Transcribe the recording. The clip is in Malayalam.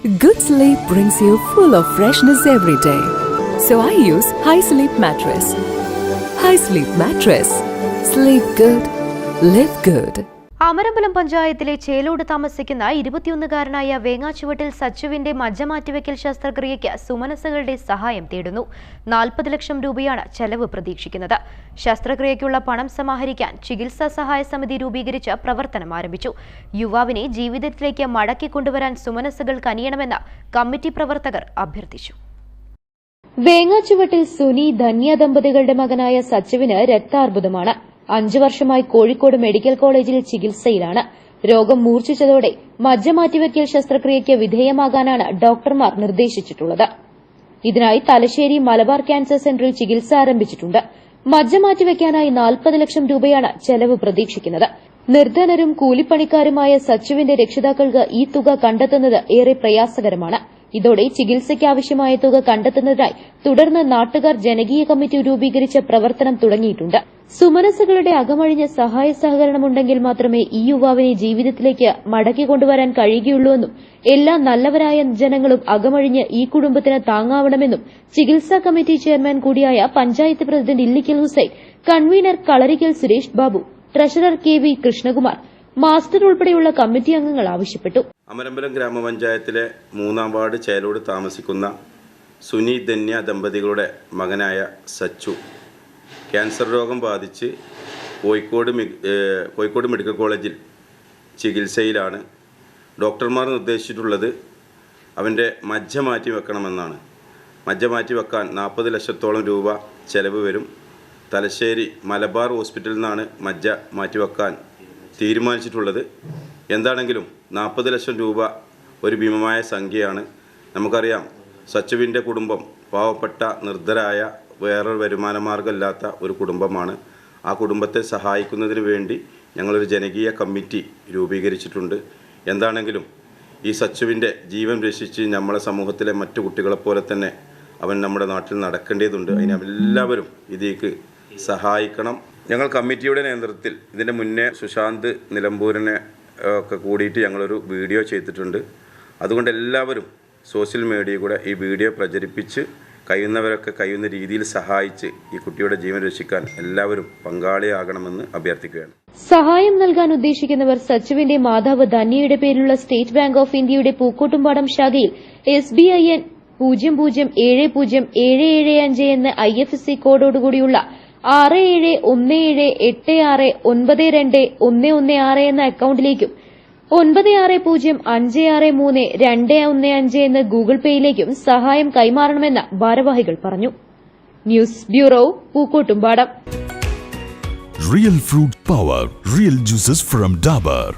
Good sleep brings you full of freshness every day. So I use High Sleep Mattress. High Sleep Mattress. Sleep good. Live good. Amarambalam പഞ്ചായത്തിലെ ചേലോട് താമസിക്കുന്ന 21-കാരനായ വേങ്ങാച്ചുവട്ടിൽ സച്ചുവിന്റെ മജ്ജ മാറ്റിവെക്കൽ ശസ്ത്രക്രിയയ്ക്ക് സുമനസ്സുകളുടെ സഹായം തേടുന്നു. 40 ലക്ഷം രൂപയാണ് ചെലവ് പ്രതീക്ഷിക്കുന്നത്. ശസ്ത്രക്രിയയ്ക്കുള്ള പണം സമാഹരിക്കാൻ ചികിത്സാ സഹായ സമിതി രൂപീകരിച്ച് പ്രവർത്തനം ആരംഭിച്ചു. യുവാവിനെ ജീവിതത്തിലേക്ക് മടക്കിക്കൊണ്ടുവരാൻ സുമനസ്സുകൾ കനിയണമെന്ന് കമ്മിറ്റി പ്രവർത്തകർ അഭ്യർത്ഥിച്ചു. വേങ്ങാച്ചുവട്ടിൽ സുനി ധന്യ ദമ്പതികളുടെ മകനായ സച്ചുവിന് രക്താർബുദമാണ്. 5 വർഷമായി കോഴിക്കോട് മെഡിക്കൽ കോളേജിൽ ചികിത്സയിലാണ്. രോഗം മൂർച്ഛിച്ചതോടെ മജ്ജ മാറ്റിവെക്കൽ ശസ്ത്രക്രിയയ്ക്ക് വിധേയമാകാനാണ് ഡോക്ടർമാർ നിർദ്ദേശിച്ചിട്ടുള്ളത്. ഇതിനായി തലശ്ശേരി മലബാർ ക്യാൻസർ സെന്ററിൽ ചികിത്സ ആരംഭിച്ചിട്ടുണ്ട്. മജ്ജ മാറ്റിവെക്കാനായി 40 ലക്ഷം രൂപയാണ് ചെലവ് പ്രതീക്ഷിക്കുന്നത്. നിർധനരും കൂലിപ്പണിക്കാരുമായ സച്ചുവിന്റെ രക്ഷിതാക്കൾക്ക് ഈ തുക കണ്ടെത്തുന്നത് ഏറെ പ്രയാസകരമാണ്. ഇതോടെ ചികിത്സയ്ക്കാവശ്യമായ തുക കണ്ടെത്തുന്നതിനായി തുടർന്ന് നാട്ടുകാർ ജനകീയ കമ്മിറ്റി രൂപീകരിച്ച പ്രവർത്തനം തുടങ്ങിയിട്ടുണ്ട്. സുമനസ്സുകളുടെ അകമഴിഞ്ഞ സഹായ സഹകരണമുണ്ടെങ്കിൽ മാത്രമേ ഈ യുവാവിനെ ജീവിതത്തിലേക്ക് മടക്കിക്കൊണ്ടുവരാൻ കഴിയുകയുള്ളൂവെന്നും എല്ലാ നല്ലവരായ ജനങ്ങളും അകമഴിഞ്ഞ് ഈ കുടുംബത്തിന് താങ്ങാവണമെന്നും ചികിത്സാ കമ്മിറ്റി ചെയർമാൻ കൂടിയായ panchayat president Illikkal Hussain, convener Kalarikkal Suresh Babu, treasurer KV Krishnakumar, master ഉൾപ്പെടെയുള്ള കമ്മിറ്റി അംഗങ്ങൾ ആവശ്യപ്പെട്ടു. അമരമ്പലം ഗ്രാമപഞ്ചായത്തിലെ 3-ാം വാർഡ് ചേലോട് താമസിക്കുന്ന സുനി ധന്യ ദമ്പതികളുടെ മകനായ സച്ചു ക്യാൻസർ രോഗം ബാധിച്ച് കോഴിക്കോട് മെഡിക്കൽ കോളേജിൽ ചികിത്സയിലാണ്. ഡോക്ടർമാർ നിർദ്ദേശിച്ചിട്ടുള്ളത് അവൻ്റെ മജ്ജ മാറ്റി വെക്കണമെന്നാണ്. മജ്ജ മാറ്റി വെക്കാൻ 40 ലക്ഷത്തോളം രൂപ ചെലവ് വരും. തലശ്ശേരി മലബാർ ഹോസ്പിറ്റലിൽ നിന്നാണ് മജ്ജ മാറ്റിവെക്കാൻ തീരുമാനിച്ചിട്ടുള്ളത്. എന്താണെങ്കിലും 40 ലക്ഷം രൂപ ഒരു ഭീമമായ സംഖ്യയാണ്. നമുക്കറിയാം, സച്ചുവിൻ്റെ കുടുംബം പാവപ്പെട്ട നിർദ്ധരായ വേറൊരു വരുമാനമാർഗ്ഗമില്ലാത്ത ഒരു കുടുംബമാണ്. ആ കുടുംബത്തെ സഹായിക്കുന്നതിന് വേണ്ടി ഞങ്ങളൊരു ജനകീയ കമ്മിറ്റി രൂപീകരിച്ചിട്ടുണ്ട്. എന്താണെങ്കിലും ഈ സച്ചുവിൻ്റെ ജീവൻ രക്ഷിച്ച് നമ്മളെ സമൂഹത്തിലെ മറ്റു കുട്ടികളെപ്പോലെ തന്നെ അവൻ നമ്മുടെ നാട്ടിൽ നടക്കേണ്ടതുണ്ട്. അതിന് എല്ലാവരും ഇതിലേക്ക് സഹായിക്കണം. ഞങ്ങൾ കമ്മിറ്റിയുടെ നേതൃത്വത്തിൽ ഇതിൻ്റെ മുന്നേ സുശാന്ത് നിലമ്പൂരിനെ ഒക്കെ കൂടിയിട്ട് ഞങ്ങളൊരു വീഡിയോ ചെയ്തിട്ടുണ്ട്. അതുകൊണ്ട് എല്ലാവരും സോഷ്യൽ മീഡിയയിൽ കൂടെ ഈ വീഡിയോ പ്രചരിപ്പിച്ച് കഴിയുന്നവരൊക്കെ കഴിയുന്ന രീതിയിൽ സഹായിച്ച് ഈ കുട്ടിയുടെ ജീവൻ രക്ഷിക്കാൻ എല്ലാവരും പങ്കാളിയാകണമെന്ന് അഭ്യർത്ഥിക്കുകയാണ്. സഹായം നൽകാൻ ഉദ്ദേശിക്കുന്നവർ സച്ചുവിന്റെ മാതാവ് ധന്യയുടെ പേരിലുള്ള സ്റ്റേറ്റ് ബാങ്ക് ഓഫ് ഇന്ത്യയുടെ പൂക്കോട്ടുംപാടം ശാഖയിൽ SBIN 0070775 എന്ന IFSC കോഡോടുകൂടിയുള്ള 671786921116 എന്ന അക്കൌണ്ടിലേക്കും 9605632115 എന്ന ഗൂഗിൾ പേയിലേക്കും സഹായം കൈമാറണമെന്ന് ഭാരവാഹികൾ പറഞ്ഞു. News bureau, Pookkottumpadam. Real fruit power, real juices from Dabur.